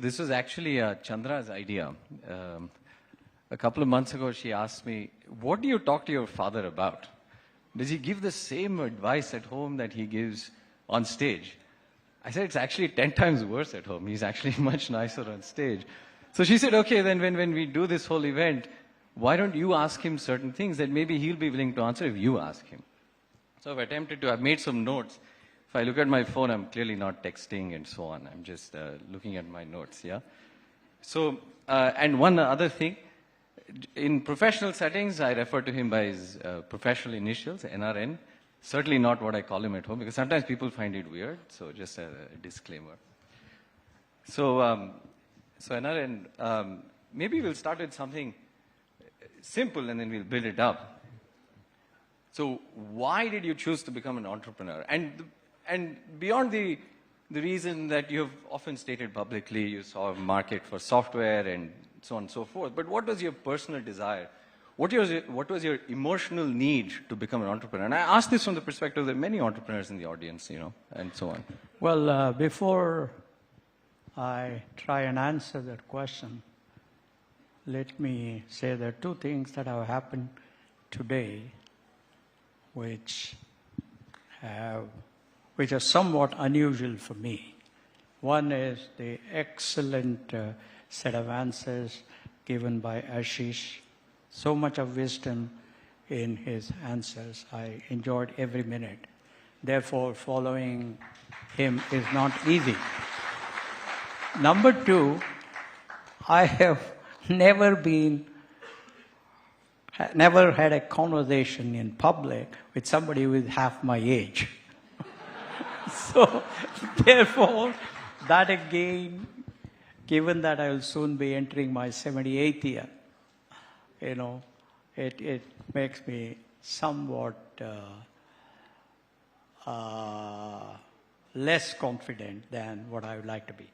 this was actually Chandra's idea. A couple of months ago, she asked me, what do you talk to your father about? Does he give the same advice at home that he gives on stage? I said, it's actually 10 times worse at home. He's actually much nicer on stage. So she said, okay, then when we do this whole event, why don't you ask him certain things that maybe he'll be willing to answer if you ask him? So I've made some notes. If I look at my phone, I'm clearly not texting and so on. I'm just looking at my notes, yeah? So, and one other thing, in professional settings, I refer to him by his professional initials, NRN. Certainly not what I call him at home, because sometimes people find it weird, so just a disclaimer. So, NRN, maybe we'll start with something simple and then we'll build it up. So why did you choose to become an entrepreneur? And beyond the reason that you have often stated publicly, you saw a market for software and so on and so forth, but what was your personal desire? What was your emotional need to become an entrepreneur? And I ask this from the perspective that many entrepreneurs in the audience, you know, and so on. Well, before I try and answer that question, let me say there are two things that have happened today which are somewhat unusual for me. One is the excellent set of answers given by Ashish. So much of wisdom in his answers. I enjoyed every minute. Therefore, following him is not easy. Number two, I have never had a conversation in public with somebody who is half my age. So, therefore, that again, given that I will soon be entering my 78th year, you know, it makes me somewhat less confident than what I would like to be.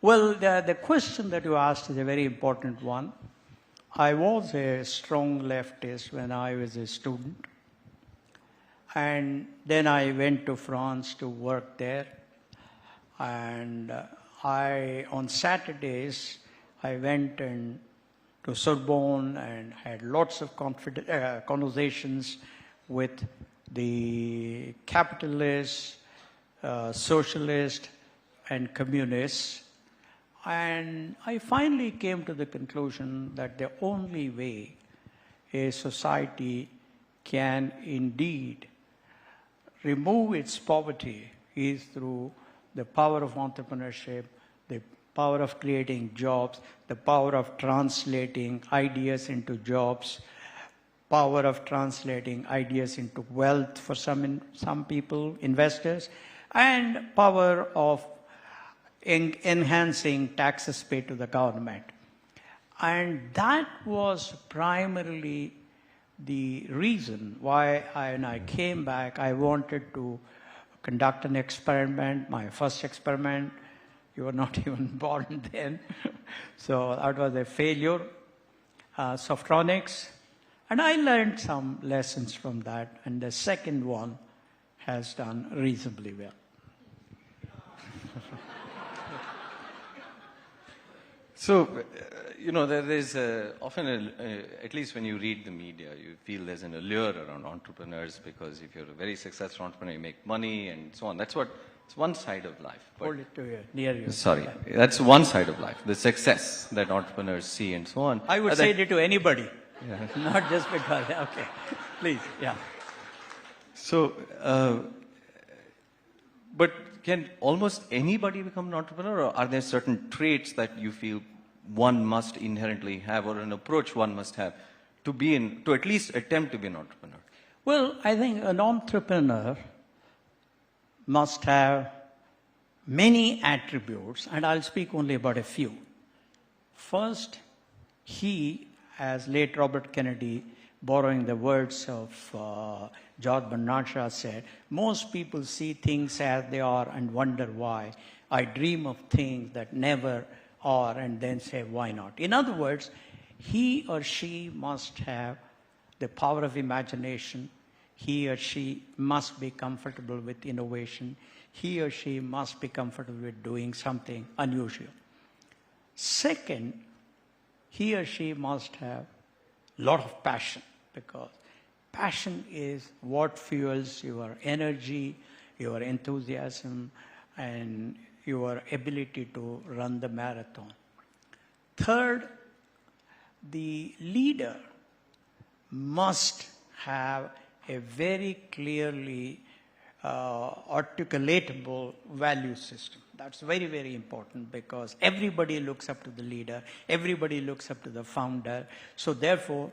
Well, the question that you asked is a very important one. I was a strong leftist when I was a student. And then I went to France to work there. And on Saturdays, I went to Sorbonne and had lots of conversations with the capitalists, socialists, and communists. And I finally came to the conclusion that the only way a society can indeed remove its poverty is through the power of entrepreneurship, the power of creating jobs, the power of translating ideas into jobs, power of translating ideas into wealth for some people, investors, and power of enhancing taxes paid to the government. And that was primarily the reason why when I came back, I wanted to conduct an experiment, my first experiment. You were not even born then. So that was a failure, Softronics. And I learned some lessons from that. And the second one has done reasonably well. So, you know, there is often, at least when you read the media, you feel there's an allure around entrepreneurs because if you're a very successful entrepreneur, you make money and so on. It's one side of life. Hold it to you, near you. Sorry, that's one side of life, the success that entrepreneurs see and so on. I would say it to anybody, not just because, okay, please, yeah. So, but can almost anybody become an entrepreneur, or are there certain traits that you feel one must inherently have, or an approach one must have to at least attempt to be an entrepreneur? Well, I think an entrepreneur must have many attributes, and I'll speak only about a few. First, he, as late Robert Kennedy, borrowing the words of George Bernard Shaw said, most people see things as they are and wonder why. I dream of things that never are and then say, why not? In other words, he or she must have the power of imagination. He or she must be comfortable with innovation. He or she must be comfortable with doing something unusual. Second, he or she must have a lot of passion, because passion is what fuels your energy, your enthusiasm, and your ability to run the marathon. Third, the leader must have a very clearly articulatable value system. That's very, very important, because everybody looks up to the leader, everybody looks up to the founder. So therefore,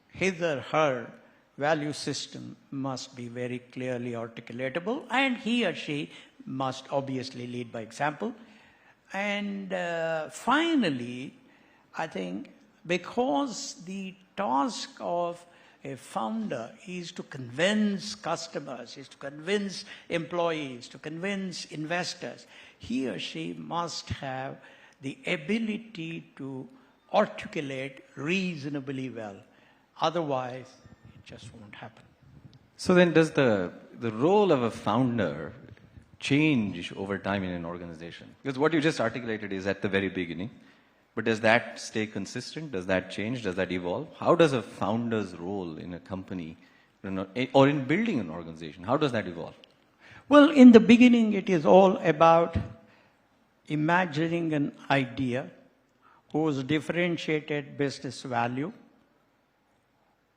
his or her value system must be very clearly articulatable, and he or she must obviously lead by example. And finally, I think because the task of a founder is to convince customers, is to convince employees, to convince investors, he or she must have the ability to articulate reasonably well. Otherwise, it just won't happen. So then does the role of a founder change over time in an organization? Because what you just articulated is at the very beginning. But does that stay consistent? Does that change? Does that evolve? How does a founder's role in a company or in building an organization, how does that evolve? Well, in the beginning, it is all about imagining an idea whose differentiated business value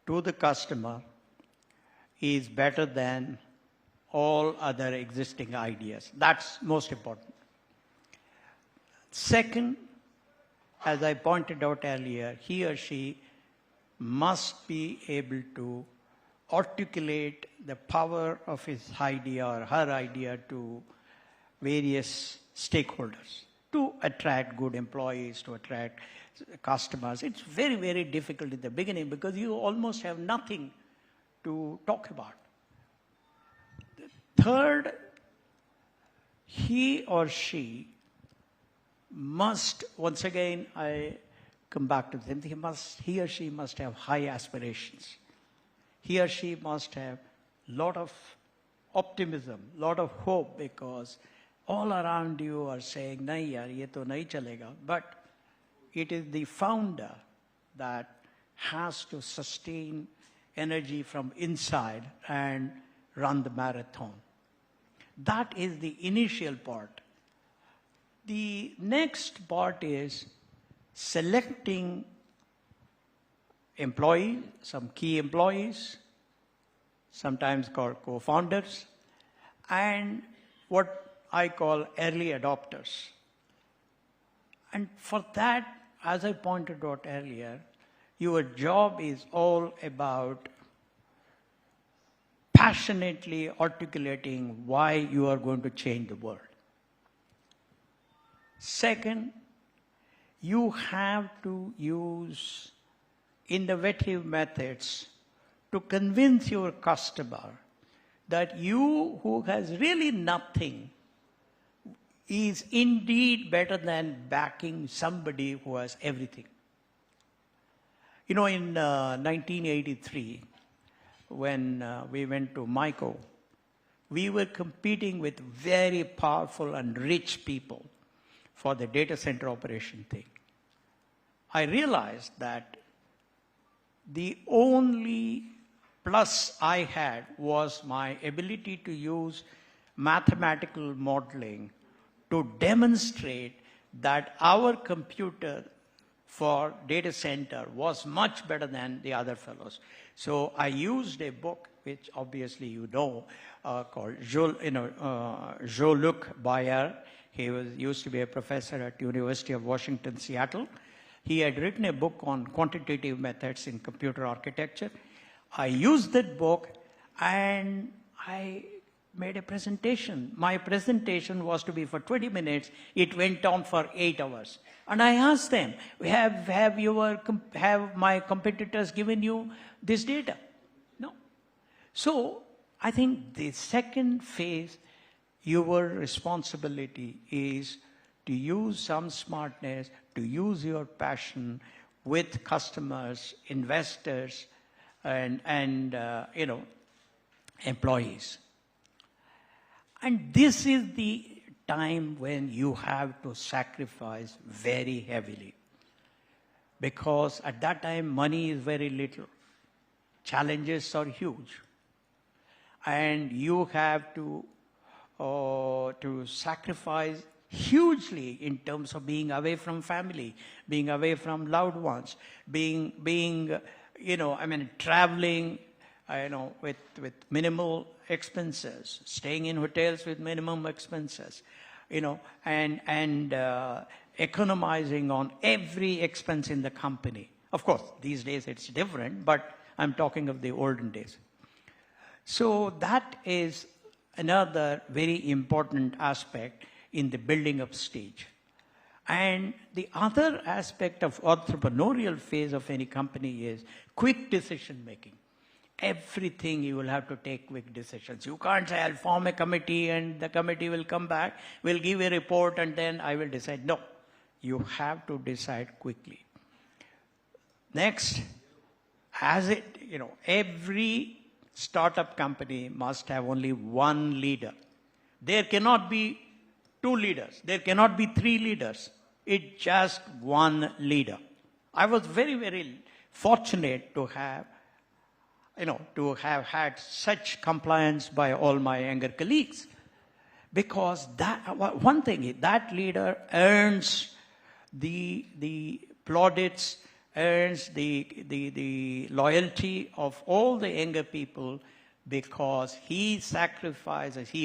to the customer is better than all other existing ideas. That's most important. Second, as I pointed out earlier, he or she must be able to articulate the power of his idea or her idea to various stakeholders to attract good employees, to attract customers. It's very, very difficult in the beginning because you almost have nothing to talk about. Third, he or she must, once again, I come back to them, he or she must have high aspirations. He or she must have a lot of optimism, lot of hope, because all around you are saying, nahi yaar, ye to nahi chalega. But it is the founder that has to sustain energy from inside and run the marathon. That is the initial part. The next part is selecting employees, some key employees, sometimes called co-founders, and what I call early adopters. And for that, as I pointed out earlier, your job is all about passionately articulating why you are going to change the world. Second, you have to use innovative methods to convince your customer that you, who has really nothing, is indeed better than backing somebody who has everything. You know, in 1983, when we went to MICO, we were competing with very powerful and rich people for the data center operation thing. I realized that the only plus I had was my ability to use mathematical modeling to demonstrate that our computer for data center was much better than the other fellows. So I used a book, which obviously you know, called Jean-Luc Bayer. He used to be a professor at University of Washington, Seattle. He had written a book on quantitative methods in computer architecture. I used that book and I made a presentation. My presentation was to be for 20 minutes. It went on for 8 hours. And I asked them, have my competitors given you this data? No. So I think the second phase, your responsibility is to use some smartness, to use your passion with customers, investors, and employees. And this is the time when you have to sacrifice very heavily. Because at that time, money is very little. Challenges are huge. And you have to sacrifice hugely in terms of being away from family, being away from loved ones, traveling, with minimal expenses, staying in hotels with minimum expenses, and economizing on every expense in the company. Of course, these days it's different, but I'm talking of the olden days. So that is another very important aspect in the building up stage. And the other aspect of entrepreneurial phase of any company is quick decision making. Everything you will have to take quick decisions. You can't say, I'll form a committee and the committee will come back, will give a report and then I will decide. No, you have to decide quickly. Next, every startup company must have only one leader. There cannot be two leaders. There cannot be three leaders. It's just one leader. I was very, very fortunate to have had such compliance by all my younger colleagues. Because one thing, that leader earns the plaudits, earns the loyalty of all the younger people, because he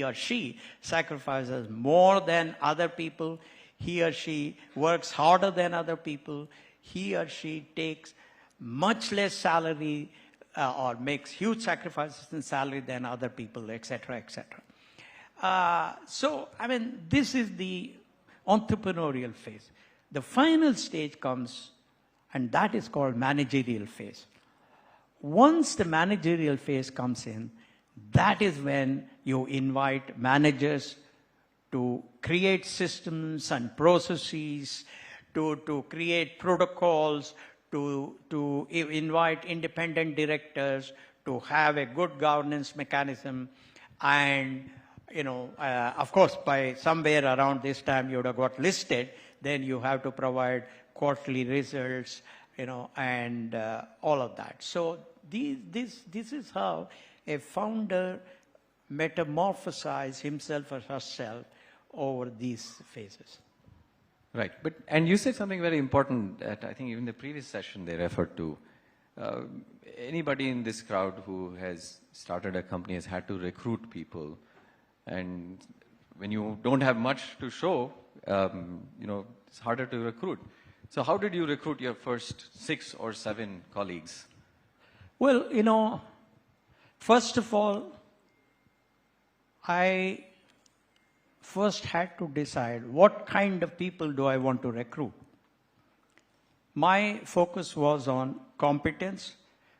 or she sacrifices more than other people. He or she works harder than other people. He or she takes much less salary or makes huge sacrifices in salary than other people, etc., etc. This is the entrepreneurial phase. The final stage comes, and that is called managerial phase. Once the managerial phase comes in, that is when you invite managers to create systems and processes, to create protocols, to invite independent directors, to have a good governance mechanism. And, of course, by somewhere around this time you would have got listed, then you have to provide quarterly results, and all of that. So this is how a founder metamorphosizes himself or herself over these phases. Right. And you said something very important that I think even the previous session they referred to. Anybody in this crowd who has started a company has had to recruit people. And when you don't have much to show, it's harder to recruit. So how did you recruit your first 6 or 7 colleagues? Well, first of all, I first had to decide what kind of people do I want to recruit. My focus was on competence,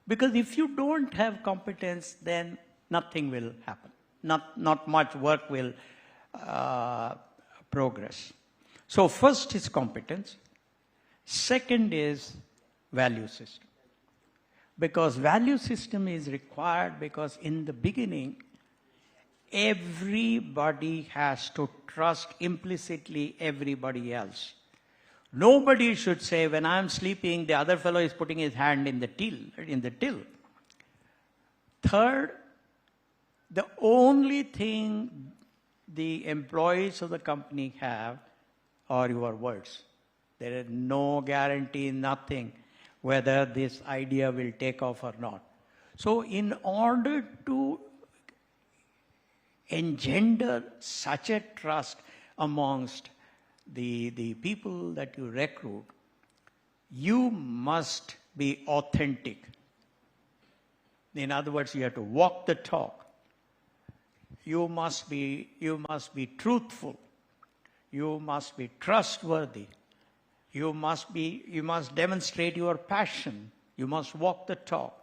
because if you don't have competence, then nothing will happen. Not much work will progress. So first is competence. Second is value system. Because value system is required because in the beginning, everybody has to trust implicitly everybody else. Nobody should say, when I'm sleeping, the other fellow is putting his hand in the till. Third, the only thing the employees of the company have are your words. There is no guarantee, nothing, whether this idea will take off or not. So in order to engender such a trust amongst the people that you recruit, you must be authentic. In other words, you have to walk the talk. You must be truthful. You must be trustworthy. You must demonstrate your passion. You must walk the talk.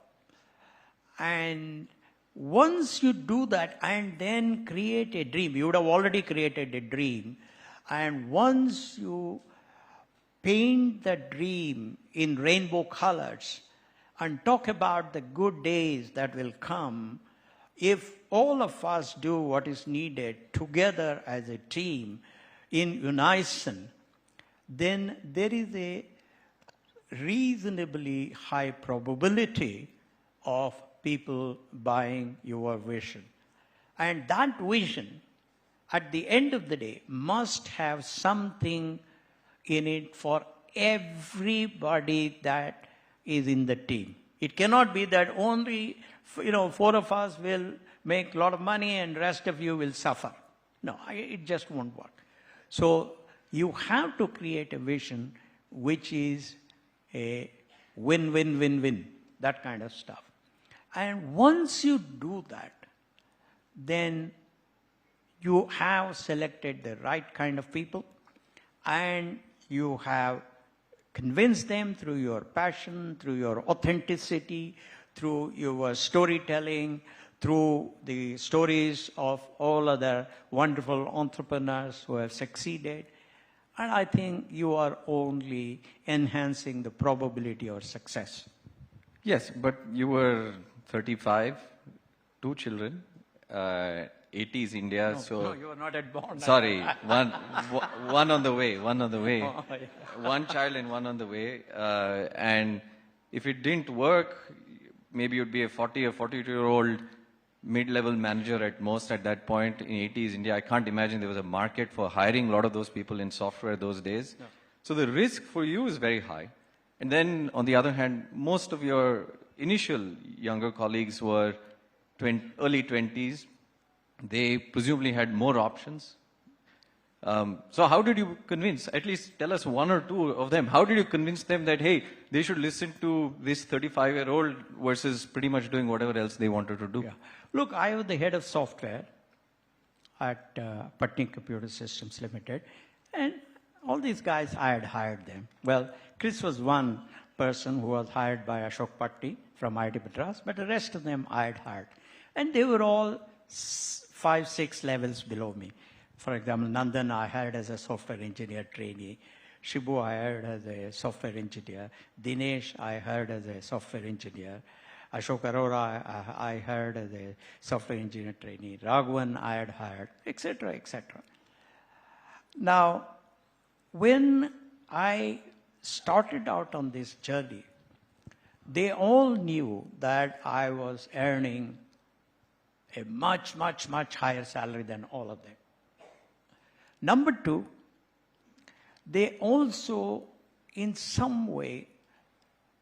And once you do that and then create a dream, you would have already created a dream. And once you paint the dream in rainbow colors and talk about the good days that will come, if all of us do what is needed together as a team, in unison, then there is a reasonably high probability of people buying your vision. And that vision, at the end of the day, must have something in it for everybody that is in the team. It cannot be that only, four of us will make a lot of money and rest of you will suffer. No, it just won't work. So you have to create a vision which is a win-win-win-win, that kind of stuff. And once you do that, then you have selected the right kind of people and you have convinced them through your passion, through your authenticity, through your storytelling, through the stories of all other wonderful entrepreneurs who have succeeded. And I think you are only enhancing the probability of success. Yes, but you were 35, 2 children, 80s India, No, so... no, you were not at born. Sorry, one on the way, one on the way. Oh, yeah. One child and one on the way. And if it didn't work, maybe you'd be a 40 or 42-year-old mid-level manager at most at that point in 80s India. I can't imagine there was a market for hiring a lot of those people in software those days. No. So the risk for you is very high. And then on the other hand, most of your initial younger colleagues were early 20s. They presumably had more options. So how did you convince, at least tell us one or two of them, how did you convince them that, hey, they should listen to this 35-year-old versus pretty much doing whatever else they wanted to do? Yeah. Look, I was the head of software at Patni Computer Systems Limited, and all these guys, I had hired them. Well, Chris was one person who was hired by Ashok Patni from IIT Madras, but the rest of them I had hired. And they were all 5, 6 levels below me. For example, Nandan I hired as a software engineer trainee. Shibu I hired as a software engineer. Dinesh I hired as a software engineer. Ashok Arora I hired as a software engineer trainee. Raghavan I had hired, etc., etc. Now, when I started out on this journey, they all knew that I was earning a much, much, much higher salary than all of them. Number two, they also, in some way,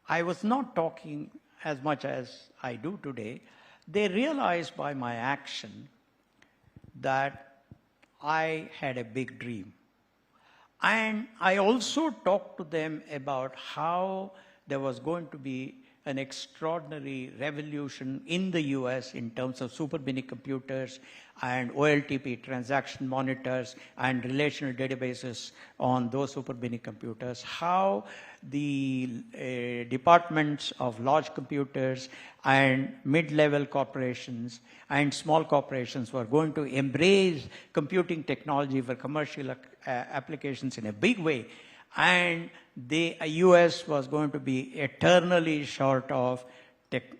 I was not talking as much as I do today, they realized by my action that I had a big dream. And I also talked to them about how there was going to be an extraordinary revolution in the US in terms of super mini computers and OLTP transaction monitors and relational databases on those super mini computers, how the departments of large computers and mid-level corporations and small corporations were going to embrace computing technology for commercial applications in a big way. And the US was going to be eternally short of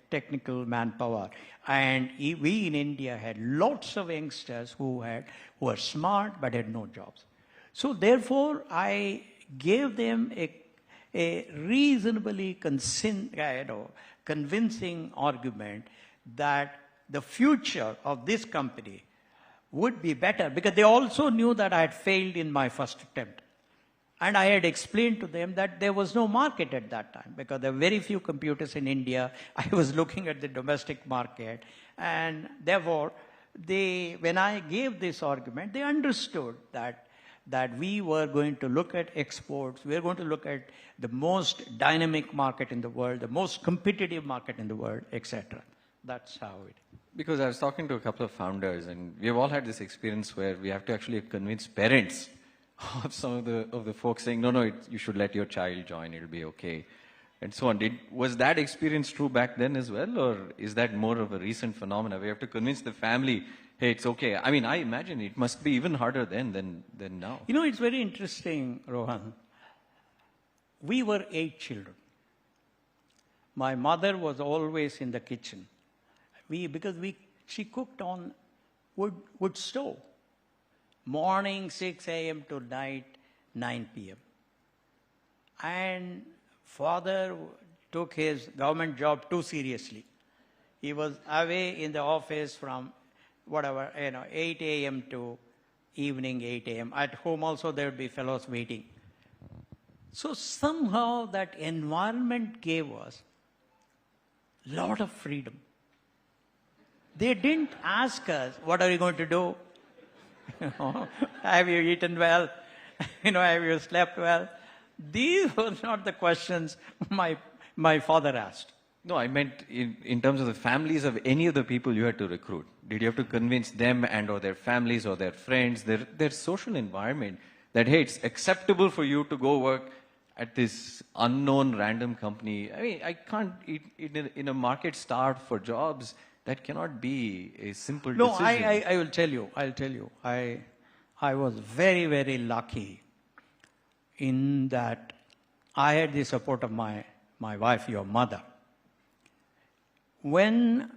technical manpower. And we in India had lots of youngsters who were smart but had no jobs. So therefore, I gave them a reasonably convincing argument that the future of this company would be better, because they also knew that I had failed in my first attempt. And I had explained to them that there was no market at that time because there were very few computers in India. I was looking at the domestic market. And therefore, when I gave this argument, they understood that we were going to look at exports. We were going to look at the most dynamic market in the world, the most competitive market in the world, etc. That's how it is. Because I was talking to a couple of founders, and we've all had this experience where we have to actually convince parents of some of the folks saying, no, you should let your child join, it'll be okay, and so on. Was that experience true back then as well, or is that more of a recent phenomenon? We have to convince the family, hey, it's okay. I mean, I imagine it must be even harder then than now. You know, it's very interesting, Rohan. We were 8 children. My mother was always in the kitchen. Because she cooked on wood stove. morning 6 a.m. to night 9 p.m. And father took his government job too seriously. He was away in the office from 8 a.m. to evening 8 a.m. At home also there would be fellows waiting. So somehow that environment gave us a lot of freedom. They didn't ask us, what are you going to do? Have you eaten well? Have you slept well? These were not the questions my father asked. No, I meant in terms of the families of any of the people you had to recruit. Did you have to convince them and or their families or their friends, their social environment, that, hey, it's acceptable for you to go work at this unknown random company? I mean, I can't, in a market starved for jobs, that cannot be a simple decision. No, I will tell you. I'll tell you. I was very, very lucky in that I had the support of my wife, your mother. When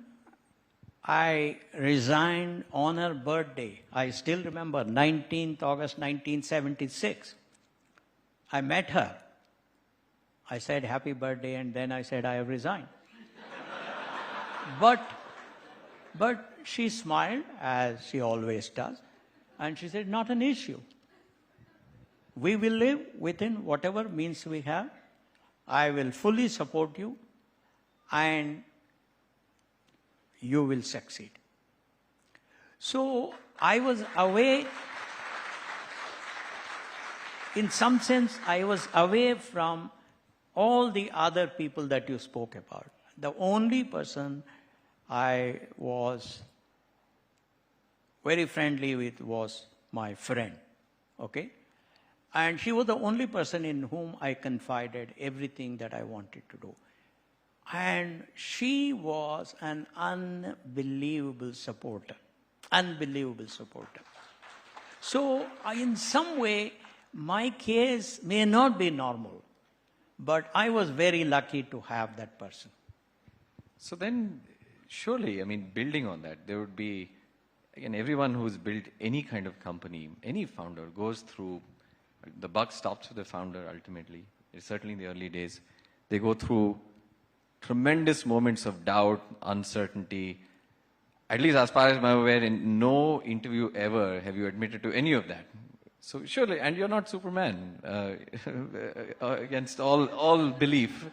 I resigned on her birthday, I still remember 19th August 1976, I met her. I said, happy birthday, and then I said, I have resigned. But she smiled, as she always does, and she said, not an issue. We will live within whatever means we have. I will fully support you, and you will succeed. So I was away, in some sense, I was away from all the other people that you spoke about. The only person I was very friendly with was my friend, okay? And she was the only person in whom I confided everything that I wanted to do. And she was an unbelievable supporter. Unbelievable supporter. So in some way, my case may not be normal, but I was very lucky to have that person. So then, surely, I mean, building on that, there would be, again, everyone who's built any kind of company, any founder goes through, the buck stops with the founder ultimately, certainly in the early days. They go through tremendous moments of doubt, uncertainty. At least as far as I'm aware, in no interview ever have you admitted to any of that. So surely, and you're not Superman against all belief.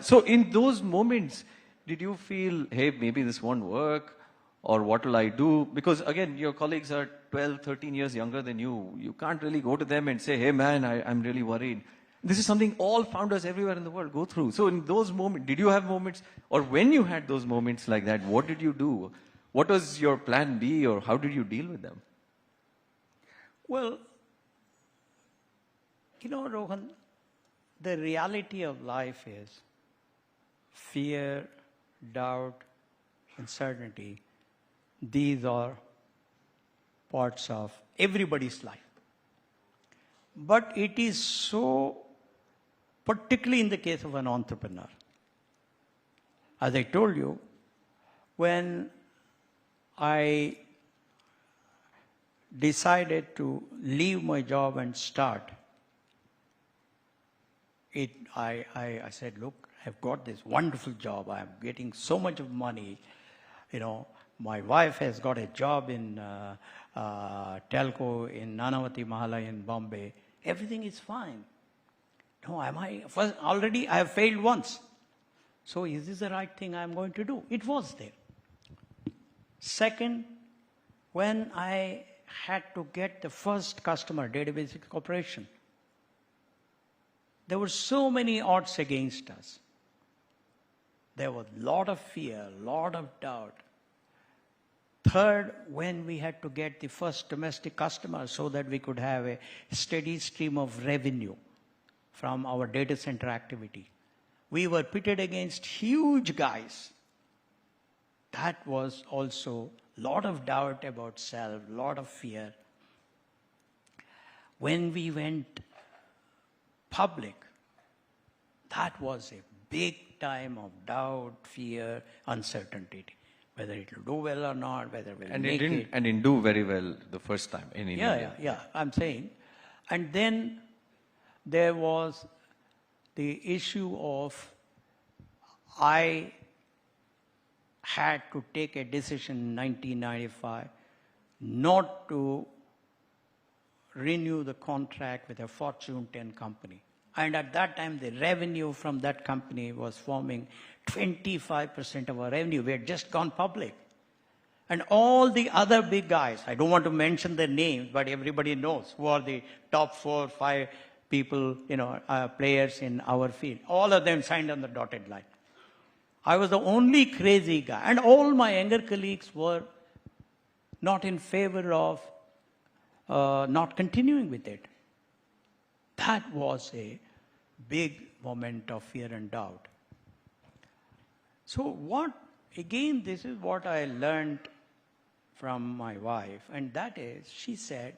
So in those moments, did you feel, hey, maybe this won't work? Or what will I do? Because again, your colleagues are 12, 13 years younger than you. You can't really go to them and say, hey man, I'm really worried. This is something all founders everywhere in the world go through. So in those moments, did you have moments, or when you had those moments like that, what did you do? What was your plan B, or how did you deal with them? Well, Rohan, the reality of life is fear, doubt, uncertainty. These are parts of everybody's life. But it is so, particularly in the case of an entrepreneur. As I told you, when I decided to leave my job and start, I said, look, I've got this wonderful job. I'm getting so much of money. My wife has got a job in telco in Nanavati Mahala in Bombay. Everything is fine. No, already I have failed once. So is this the right thing I'm going to do? It was there. Second, when I had to get the first customer, Database Corporation, there were so many odds against us. There was a lot of fear, a lot of doubt. Third, when we had to get the first domestic customer so that we could have a steady stream of revenue from our data center activity, we were pitted against huge guys. That was also a lot of doubt about self, a lot of fear. When we went public, that was a big time of doubt, fear, uncertainty. whether it will do well or not, whether we'll And make it. it didn't do very well the first time in India. Yeah, I'm saying. And then there was the issue of I had to take a decision in 1995 not to renew the contract with a Fortune 10 company. And at that time, the revenue from that company was forming 25% of our revenue. We had just gone public. And all the other big guys, I don't want to mention their names, but everybody knows who are the top 4 or 5 people, players in our field. All of them signed on the dotted line. I was the only crazy guy. And all my younger colleagues were not in favor of not continuing with it. That was a big moment of fear and doubt. So again, this is what I learned from my wife, and that is, she said,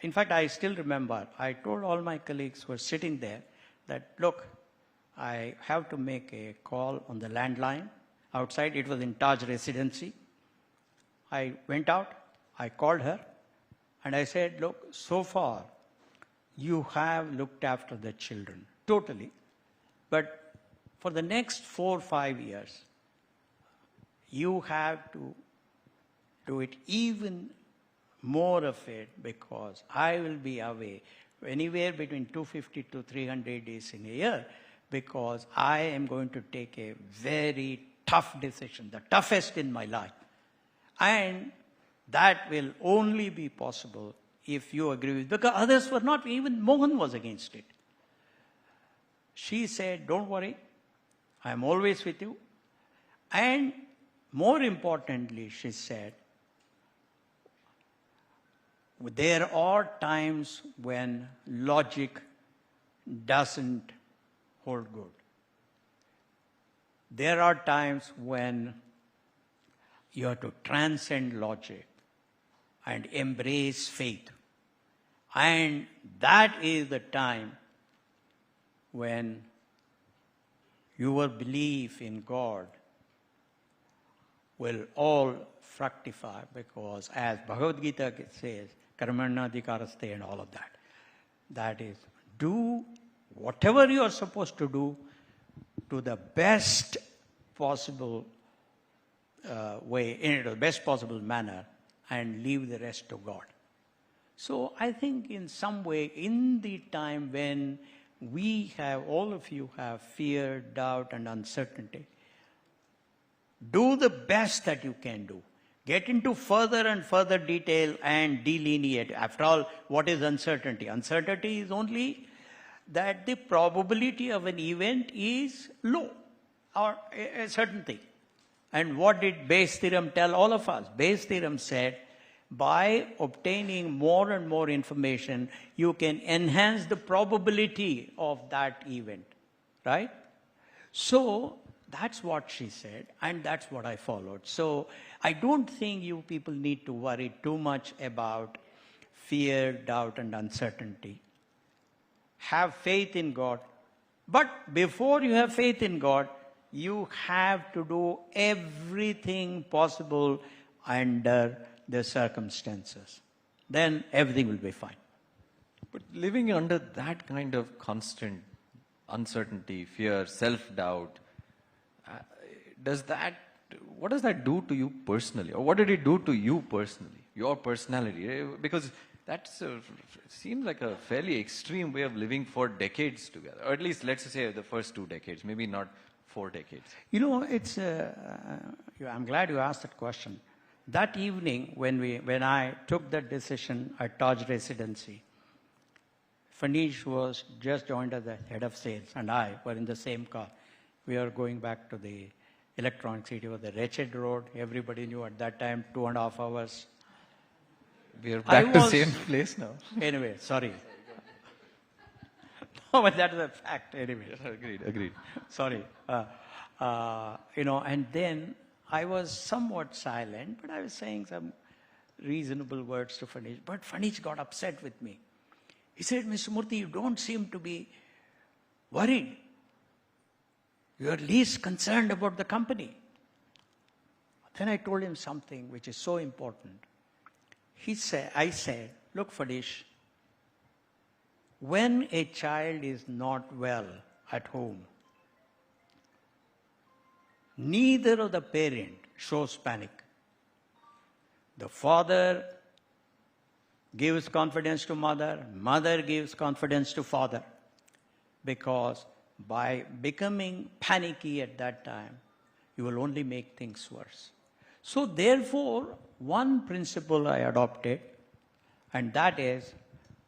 in fact, I still remember, I told all my colleagues who were sitting there that, look, I have to make a call on the landline outside. It was in Taj Residency. I went out, I called her, and I said, look, so far, you have looked after the children, totally. But for the next 4 or 5 years, you have to do it even more of it, because I will be away anywhere between 250 to 300 days in a year, because I am going to take a very tough decision, the toughest in my life. And that will only be possible if you agree with it, because others were not, even Mohan was against it. She said, don't worry, I am always with you. And more importantly, she said, there are times when logic doesn't hold good. There are times when you have to transcend logic and embrace faith. And that is the time when your belief in God will all fructify, because as Bhagavad Gita says, karmanadhikaraste and all of that. That is, do whatever you are supposed to do to the best possible way, in the best possible manner, and leave the rest to God. So I think in some way, in the time when all of you have fear, doubt, and uncertainty, do the best that you can do. Get into further and further detail and delineate. After all, what is uncertainty? Uncertainty is only that the probability of an event is low, or a certain thing. And what did Bayes' theorem tell all of us? Bayes' theorem said, by obtaining more and more information, you can enhance the probability of that event, right? So that's what she said, and that's what I followed. So I don't think you people need to worry too much about fear, doubt, and uncertainty. Have faith in God. But before you have faith in God, you have to do everything possible under the circumstances. Then everything will be fine. But living under that kind of constant uncertainty, fear, self-doubt, what does that do to you personally? Or what did it do to you personally, your personality? Because that seems like a fairly extreme way of living for decades together. Or at least, let's say, the first 2 decades, maybe not 4 decades. I'm glad you asked that question. That evening, when I took that decision at Taj Residency, Fanish was just joined as the head of sales, and I were in the same car. We were going back to the Electronic City. It was the wretched road. Everybody knew at that time, 2.5 hours. We are back to the same place now. Anyway, sorry. No, but that is a fact anyway. Agreed. Sorry. And then I was somewhat silent, but I was saying some reasonable words to Fanish. But Fanish got upset with me. He said, Mr. Murthy, you don't seem to be worried. You are least concerned about the company. Then I told him something which is so important. I said, look, Fadish, when a child is not well at home, neither of the parent shows panic. The father gives confidence to mother, mother gives confidence to father. Because by becoming panicky at that time, you will only make things worse. So therefore, one principle I adopted, and that is,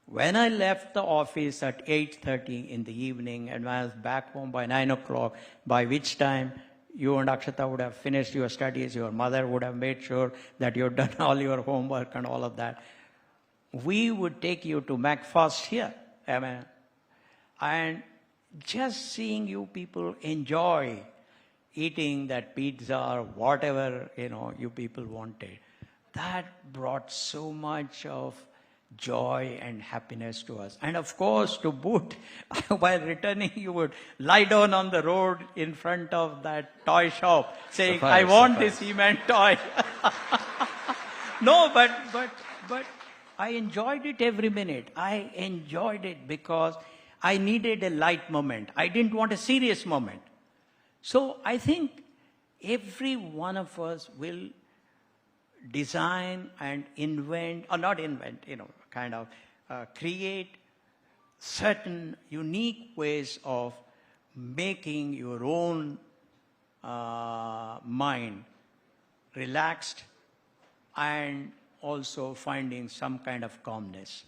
when I left the office at 8:30 in the evening and when I was back home by 9 o'clock, by which time you and Akshata would have finished your studies, your mother would have made sure that you've done all your homework and all of that, we would take you to McFast here. And just seeing you people enjoy eating that pizza or whatever, you people wanted, that brought so much of joy and happiness to us. And of course, to boot, while returning, you would lie down on the road in front of that toy shop saying, I want this cement toy. No, but I enjoyed it every minute. I enjoyed it because I needed a light moment. I didn't want a serious moment. So I think every one of us will design and invent, or not invent, create certain unique ways of making your own mind relaxed and also finding some kind of calmness.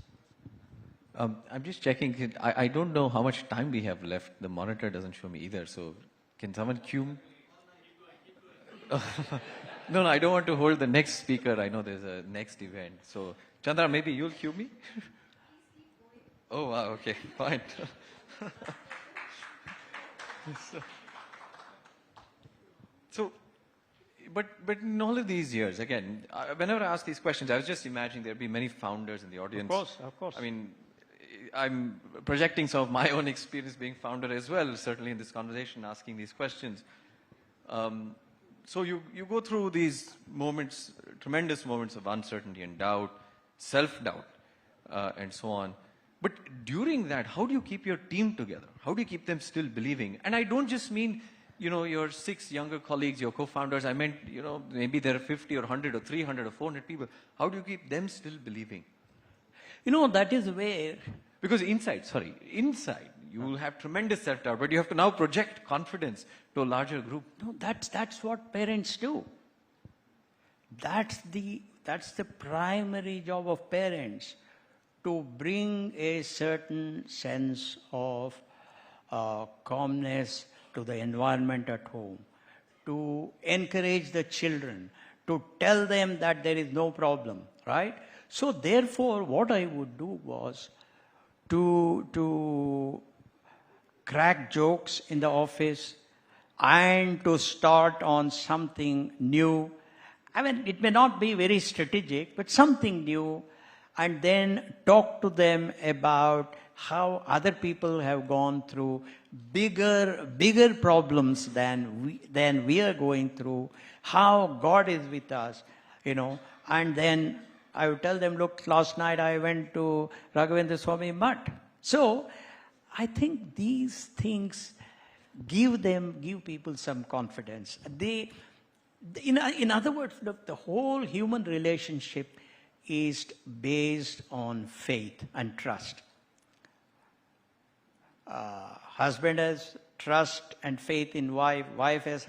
I'm just checking. I don't know how much time we have left. The monitor doesn't show me either. So can someone cue me? No, I don't want to hold the next speaker. I know there's a next event. So Chandra, maybe you'll cue me? Oh, wow, okay, fine. But in all of these years, again, whenever I ask these questions, I was just imagining there'd be many founders in the audience. Of course. I mean, I'm projecting some of my own experience being founder as well, certainly in this conversation, asking these questions. So you go through these moments, tremendous moments of uncertainty and doubt, self-doubt, and so on. But during that, how do you keep your team together? How do you keep them still believing? And I don't just mean, your 6 younger colleagues, your co-founders. I meant, maybe there are 50 or 100 or 300 or 400 people. How do you keep them still believing? That is where... Because inside, you will have tremendous self-doubt, but you have to now project confidence to a larger group. No, that's what parents do. That's the primary job of parents, to bring a certain sense of calmness to the environment at home, to encourage the children, to tell them that there is no problem, right? So therefore, what I would do was to crack jokes in the office and to start on something new. I mean, it may not be very strategic, but something new, and then talk to them about how other people have gone through bigger problems than we are going through, how God is with us, and then I would tell them, look, last night I went to Raghavendra Swami Mutt. So I think these things give people some confidence. In other words, look, the whole human relationship is based on faith and trust. Husband has trust and faith in wife. Wife has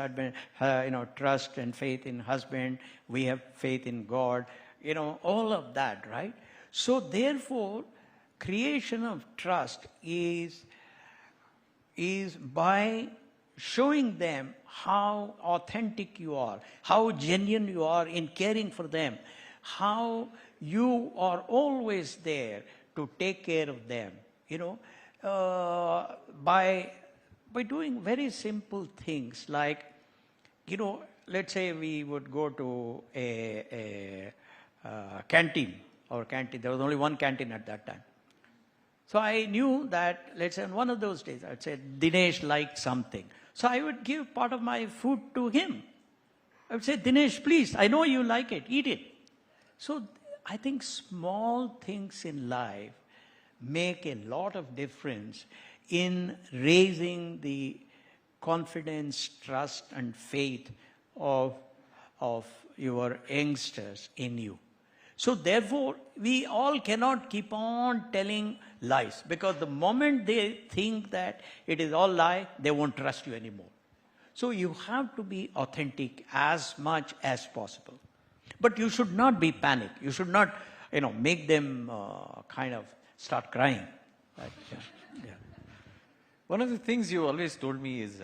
trust and faith in husband. We have faith in God. All of that, right? So therefore, creation of trust is by showing them how authentic you are, how genuine you are in caring for them, how you are always there to take care of them, by doing very simple things like, let's say we would go to a canteen. There was only one canteen at that time. So I knew that, let's say on one of those days, I'd say Dinesh liked something. So I would give part of my food to him. I would say, Dinesh, please, I know you like it, eat it. So I think small things in life make a lot of difference in raising the confidence, trust, and faith of your youngsters in you. So therefore, we all cannot keep on telling lies, because the moment they think that it is all lie, they won't trust you anymore. So you have to be authentic as much as possible. But you should not be panic. You should not, make them kind of start crying. Right? Yeah. One of the things you always told me is,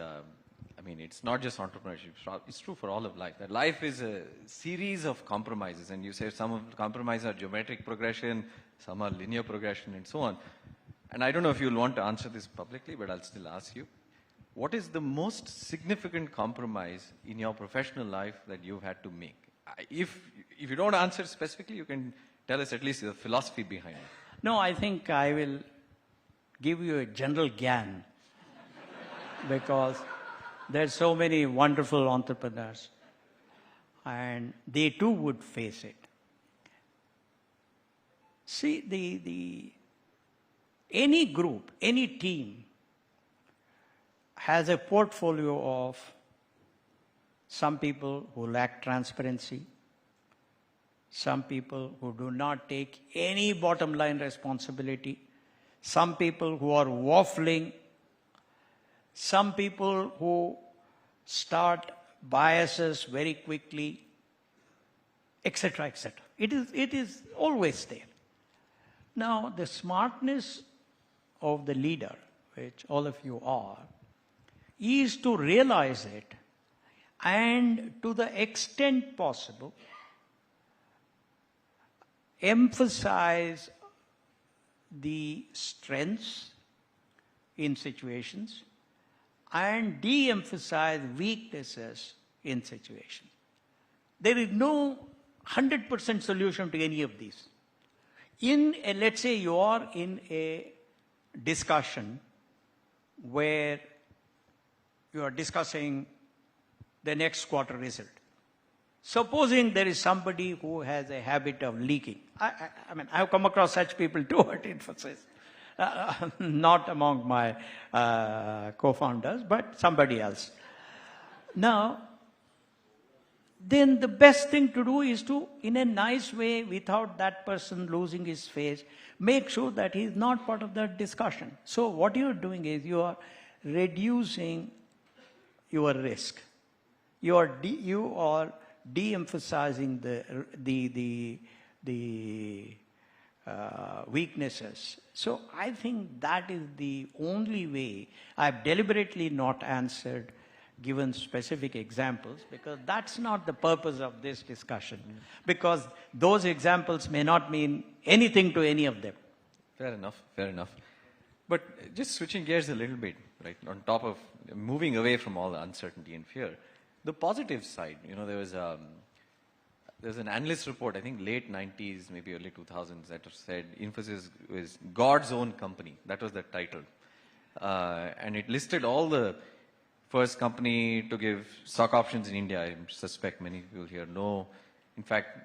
it's not just entrepreneurship, it's true for all of life, that life is a series of compromises. And you say some of the compromises are geometric progression, some are linear progression, and so on. And I don't know if you'll want to answer this publicly, but I'll still ask you. What is the most significant compromise in your professional life that you've had to make? If you don't answer specifically, you can tell us at least the philosophy behind it. No, I think I will give you a general gyan, because there's so many wonderful entrepreneurs, and they too would face it. See, any group, any team has a portfolio of some people who lack transparency, some people who do not take any bottom line responsibility, some people who are waffling, some people who start biases very quickly, etc., etc. It is always there. Now, the smartness of the leader, which all of you are, is to realize it, and to the extent possible, emphasize the strengths in situations and de-emphasize weaknesses in situations. There is no 100% solution to any of these. Let's say you are in a discussion where you are discussing the next quarter result. Supposing there is somebody who has a habit of leaking. I have come across such people too at Infosys. Not among my co-founders, but somebody else. Now, then the best thing to do is to, in a nice way, without that person losing his face, make sure that he is not part of that discussion. So what you are doing is you are reducing your risk. You are de-emphasizing the weaknesses. So I think that is the only way. I've deliberately not given specific examples, because that's not the purpose of this discussion. Because those examples may not mean anything to any of them. Fair enough. But just switching gears a little bit, right, on top of moving away from all the uncertainty and fear, the positive side, there was an analyst report, I think late 90s, maybe early 2000s, that said Infosys was God's own company. That was the title. And it listed all the first company to give stock options in India. I suspect many people here know. In fact,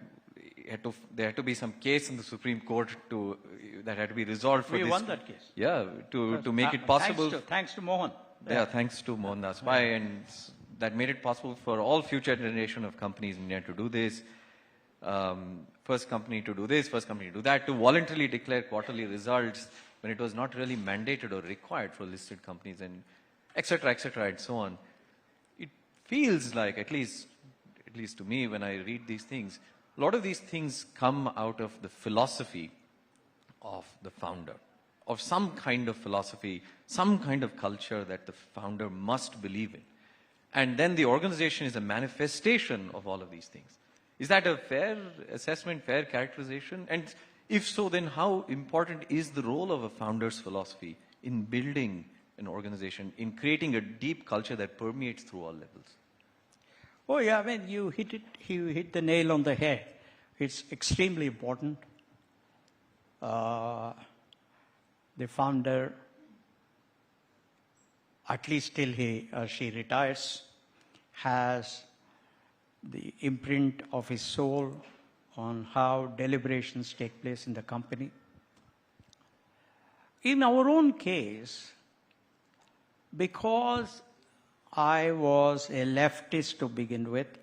there had to be some case in the Supreme Court that had to be resolved for this. We won that case. Yeah, to make it possible. Thanks to Mohan. Yeah, thanks to Mohan Das Pai, and that made it possible for all future generation of companies in India to do this. First company to do this, first company to do that, to voluntarily declare quarterly results when it was not really mandated or required for listed companies, and etc., and so on. It feels like, at least to me, when I read these things, a lot of these things come out of the philosophy of the founder, of some kind of philosophy, some kind of culture that the founder must believe in. And then the organization is a manifestation of all of these things. Is that a fair assessment, fair characterization? And if so, then how important is the role of a founder's philosophy in building an organization, in creating a deep culture that permeates through all levels? Oh yeah, you hit the nail on the head. It's extremely important. The founder, at least till he or she retires, has the imprint of his soul on how deliberations take place in the company. In our own case, because I was a leftist to begin with,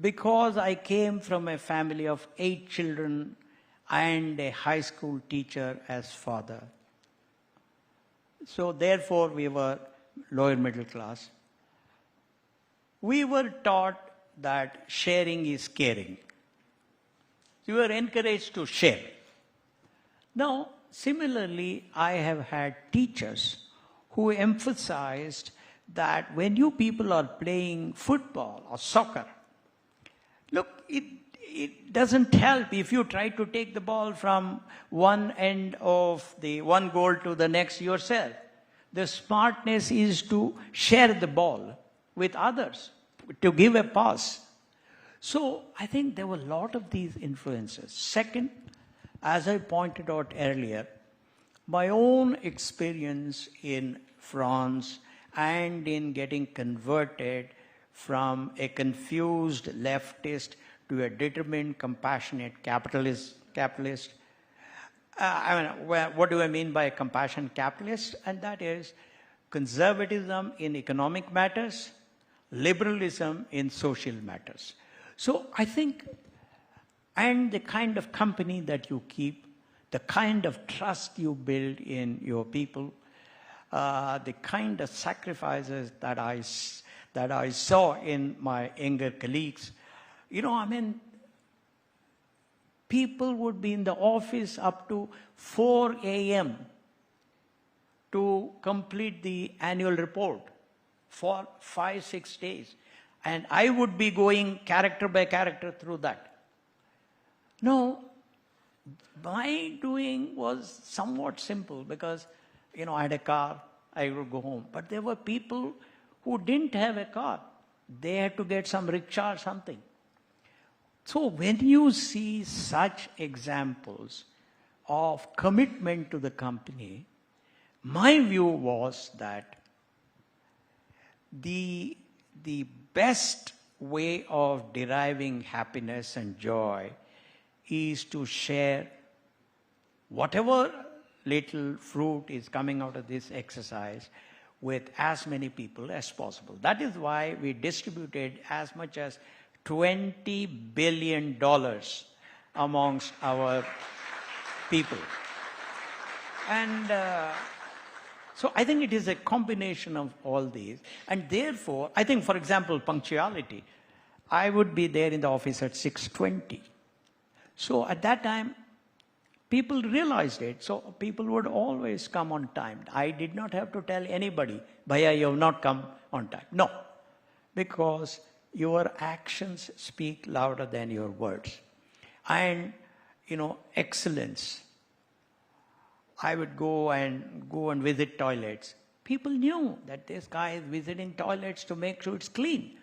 because I came from a family of 8 children and a high school teacher as father, so therefore we were lower middle class, we were taught that sharing is caring. We were encouraged to share. Now, similarly, I have had teachers who emphasized that when you people are playing football or soccer, look, it doesn't help if you try to take the ball from one end of the one goal to the next yourself. The smartness is to share the ball with others, to give a pass. So I think there were a lot of these influences. Second, as I pointed out earlier, my own experience in France and in getting converted from a confused leftist to a determined, compassionate capitalist. What do I mean by a compassionate capitalist? And that is conservatism in economic matters, liberalism in social matters. So I think, and the kind of company that you keep, the kind of trust you build in your people, the kind of sacrifices that I saw in my younger colleagues. People would be in the office up to 4 a.m. to complete the annual report for 5-6 days. And I would be going character by character through that. No, my doing was somewhat simple because, I had a car, I would go home. But there were people who didn't have a car. They had to get some rickshaw or something. So when you see such examples of commitment to the company, my view was that the best way of deriving happiness and joy is to share whatever little fruit is coming out of this exercise with as many people as possible. That is why we distributed as much as $20 billion amongst our people. And so I think it is a combination of all these. And therefore, I think, for example, punctuality. I would be there in the office at 6:20. So at that time, people realized it. So people would always come on time. I did not have to tell anybody, Bhaiya, you have not come on time. No, because your actions speak louder than your words. And, excellence. I would go and visit toilets. People knew that this guy is visiting toilets to make sure it's clean.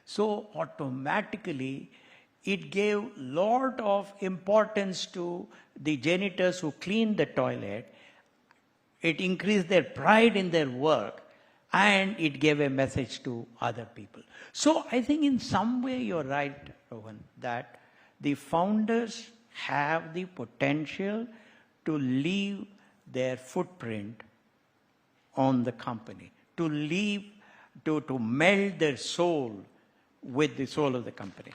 So automatically, it gave a lot of importance to the janitors who cleaned the toilet. It increased their pride in their work, and it gave a message to other people. So I think in some way you're right, Rohan, that the founders have the potential to leave their footprint on the company, to meld their soul with the soul of the company.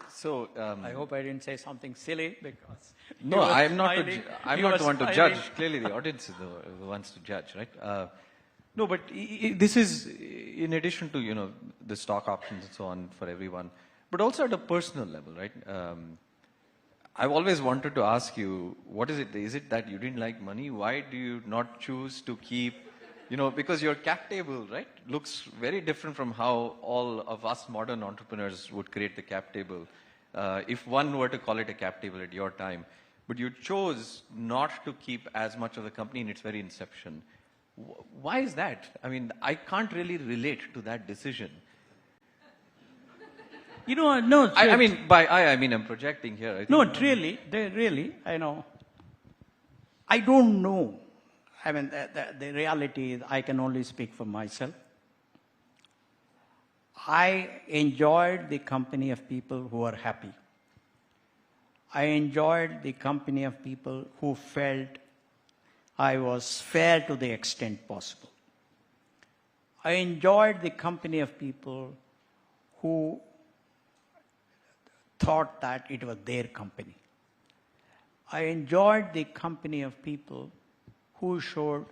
So I hope I didn't say something silly because no, I'm not the one to judge. Clearly, the audience is the ones to judge, right? No, but this is in addition to the stock options and so on for everyone, but also at a personal level, right? I've always wanted to ask you, what is it? Is it that you didn't like money? Why do you not choose to keep? Because your cap table, right, looks very different from how all of us modern entrepreneurs would create the cap table. If one were to call it a cap table at your time, but you chose not to keep as much of the company in its very inception. Why is that? I mean, I can't really relate to that decision. No. I mean, I'm projecting here. Really, I know. I don't know. I mean, the reality is I can only speak for myself. I enjoyed the company of people who are happy. I enjoyed the company of people who felt I was fair to the extent possible. I enjoyed the company of people who thought that it was their company. I enjoyed the company of people who showed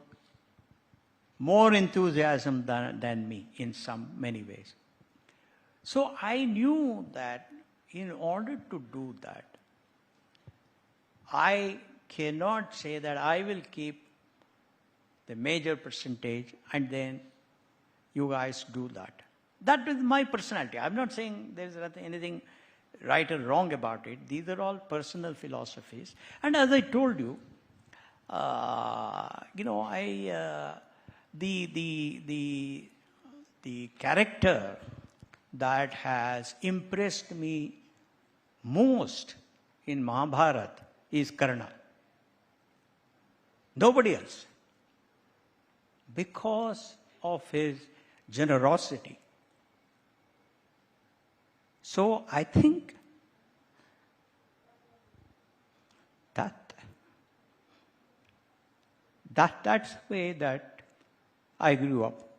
more enthusiasm than me in many ways. So I knew that in order to do that, I cannot say that I will keep the major percentage and then you guys do that. That is my personality. I'm not saying there's anything right or wrong about it. These are all personal philosophies. And as I told you, the character that has impressed me most in Mahabharata is Karna. Nobody else. Because of his generosity. So I think that's the way that I grew up.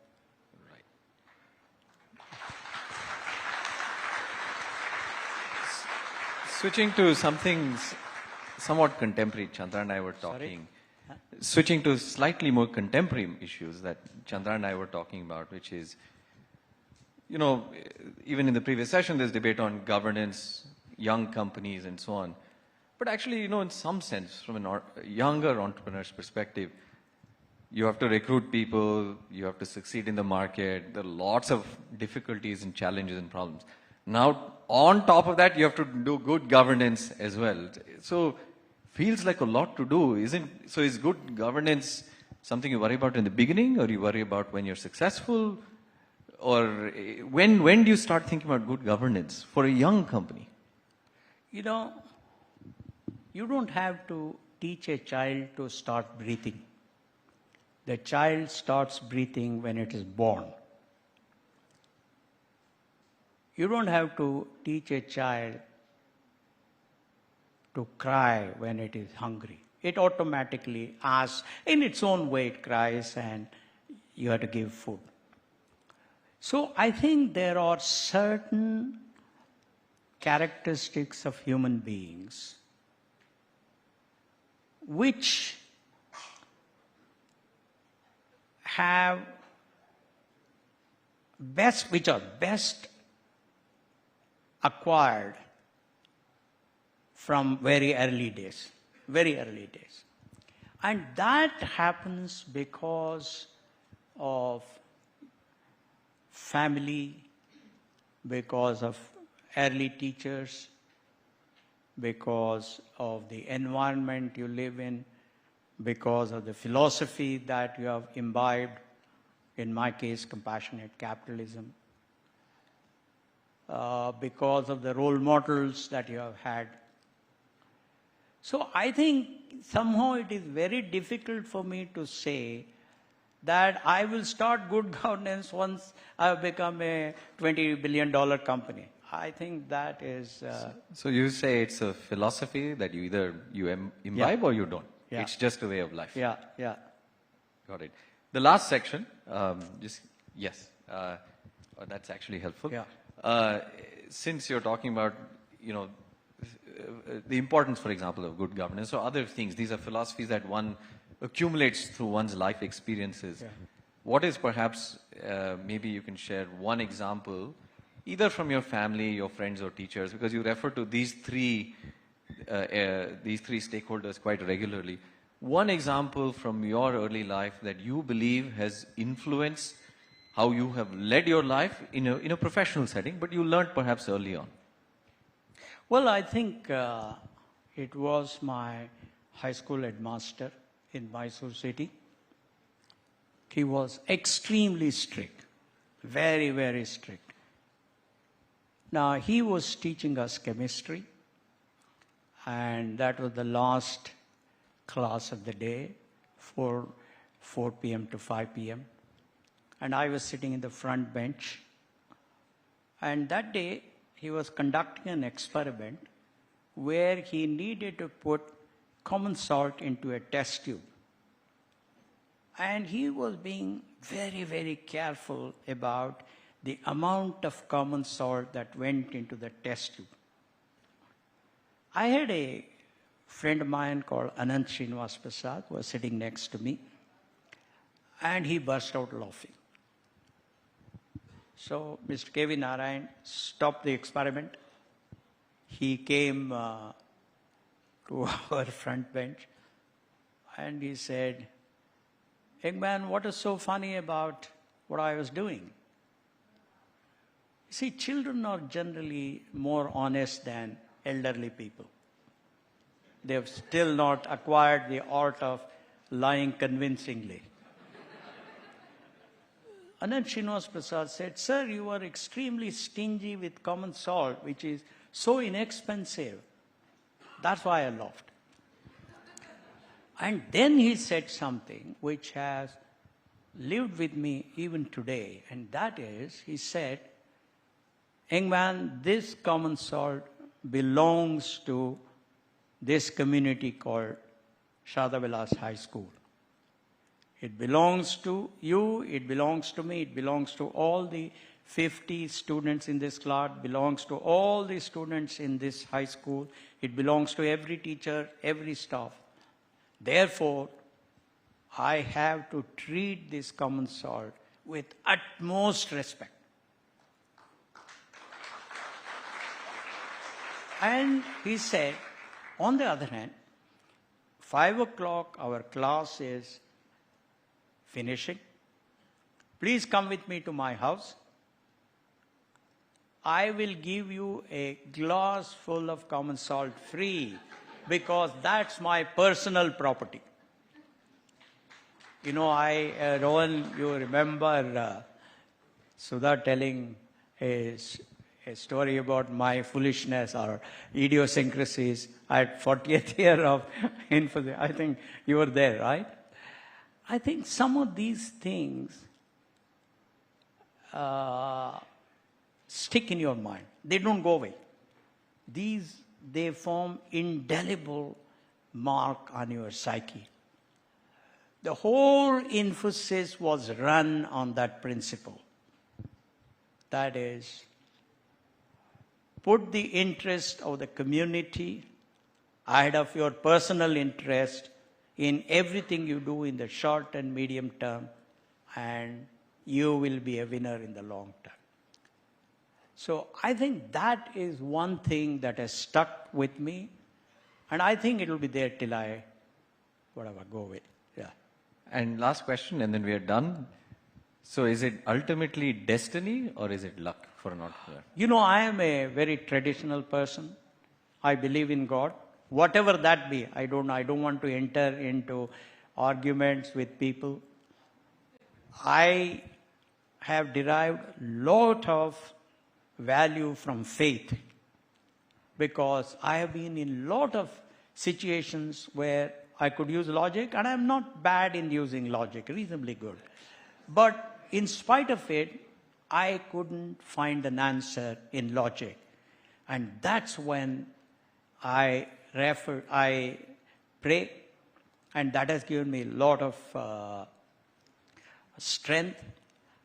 Switching to something somewhat contemporary, Chandra and I were talking. Switching to slightly more contemporary issues that Chandra and I were talking about, which is, even in the previous session, there's debate on governance, young companies, and so on. But actually, in some sense, from a younger entrepreneur's perspective, you have to recruit people, you have to succeed in the market, there are lots of difficulties and challenges and problems. Now, on top of that, you have to do good governance as well. So, feels like a lot to do, so is good governance something you worry about in the beginning, or you worry about when you're successful? Or when do you start thinking about good governance for a young company? You don't have to teach a child to start breathing. The child starts breathing when it is born. You don't have to teach a child to cry when it is hungry. It automatically asks, in its own way it cries, and you have to give food. So I think there are certain characteristics of human beings which are best acquired from very early days. And that happens because of family, because of early teachers, because of the environment you live in, because of the philosophy that you have imbibed, in my case, compassionate capitalism, because of the role models that you have had. So I think somehow it is very difficult for me to say that I will start good governance once I have become a $20 billion company. I think that is... So you say it's a philosophy that you either imbibe or you don't. Yeah. It's just a way of life. Yeah. Got it. The last section, yes, that's actually helpful. Yeah. Since you're talking about, the importance, for example, of good governance or other things, these are philosophies that one accumulates through one's life experiences. Yeah. What is perhaps, maybe you can share one example, either from your family, your friends or teachers, because you refer to these three stakeholders quite regularly. One example from your early life that you believe has influenced how you have led your life in a professional setting, but you learned perhaps early on. Well, I think it was my high school headmaster in Mysore city. He was extremely strict, very, very strict. Now, he was teaching us chemistry, and that was the last class of the day. For 4 p.m. to 5 p.m. And I was sitting in the front bench. And that day, he was conducting an experiment where he needed to put common salt into a test tube. And he was being very, very careful about the amount of common salt that went into the test tube. I had a friend of mine called Anant Srinivas Prasad who was sitting next to me, and he burst out laughing. So Mr. K.V. Narayan stopped the experiment. He came to our front bench and he said, "Young man, what is so funny about what I was doing?" See, children are generally more honest than elderly people. They have still not acquired the art of lying convincingly. Anant Srinivas Prasad said, "Sir, you are extremely stingy with common salt, which is so inexpensive." That's why I laughed. And then he said something which has lived with me even today, and that is, he said, "Young man, this common salt belongs to this community called Shadavilas High School. It belongs to you, it belongs to me, it belongs to all the 50 students in this class, belongs to all the students in this high school, it belongs to every teacher, every staff. Therefore, I have to treat this common salt with utmost respect." And he said, on the other hand, 5 o'clock our class is finishing. Please come with me to my house. I will give you a glass full of common salt free because that's my personal property. You know, Rohan, you remember Sudha telling a story about my foolishness or idiosyncrasies at 40th year of Infosys. I think you were there, right? I think some of these things stick in your mind. They don't go away. They form indelible mark on your psyche. The whole Infosys was run on that principle. That is, put the interest of the community ahead of your personal interest in everything you do in the short and medium term, and you will be a winner in the long term. So I think that is one thing that has stuck with me, and I think it will be there till I, whatever, go away. Yeah. And last question, and then we are done. So is it ultimately destiny or is it luck for an entrepreneur? You know, I am a very traditional person. I believe in God. Whatever that be, I don't want to enter into arguments with people. I have derived a lot of value from faith because I have been in a lot of situations where I could use logic, and I'm not bad in using logic, reasonably good. But in spite of it, I couldn't find an answer in logic. And that's when I pray, and that has given me a lot of strength.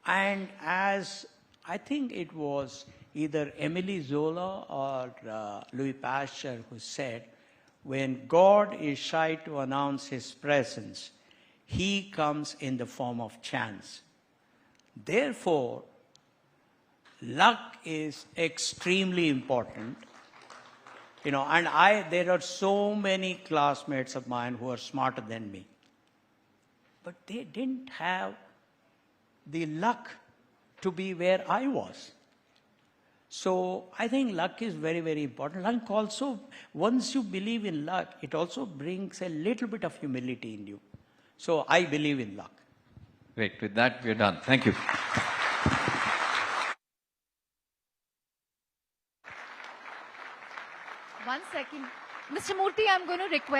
And as I think it was either Emily Zola or Louis Pasteur who said, when God is shy to announce his presence, he comes in the form of chance. Therefore, luck is extremely important. You know, and there are so many classmates of mine who are smarter than me. But they didn't have the luck to be where I was. So I think luck is very, very important. Luck also, once you believe in luck, it also brings a little bit of humility in you. So I believe in luck. Great. With that, we're done. Thank you. One second. Mr. Murthy, I'm going to request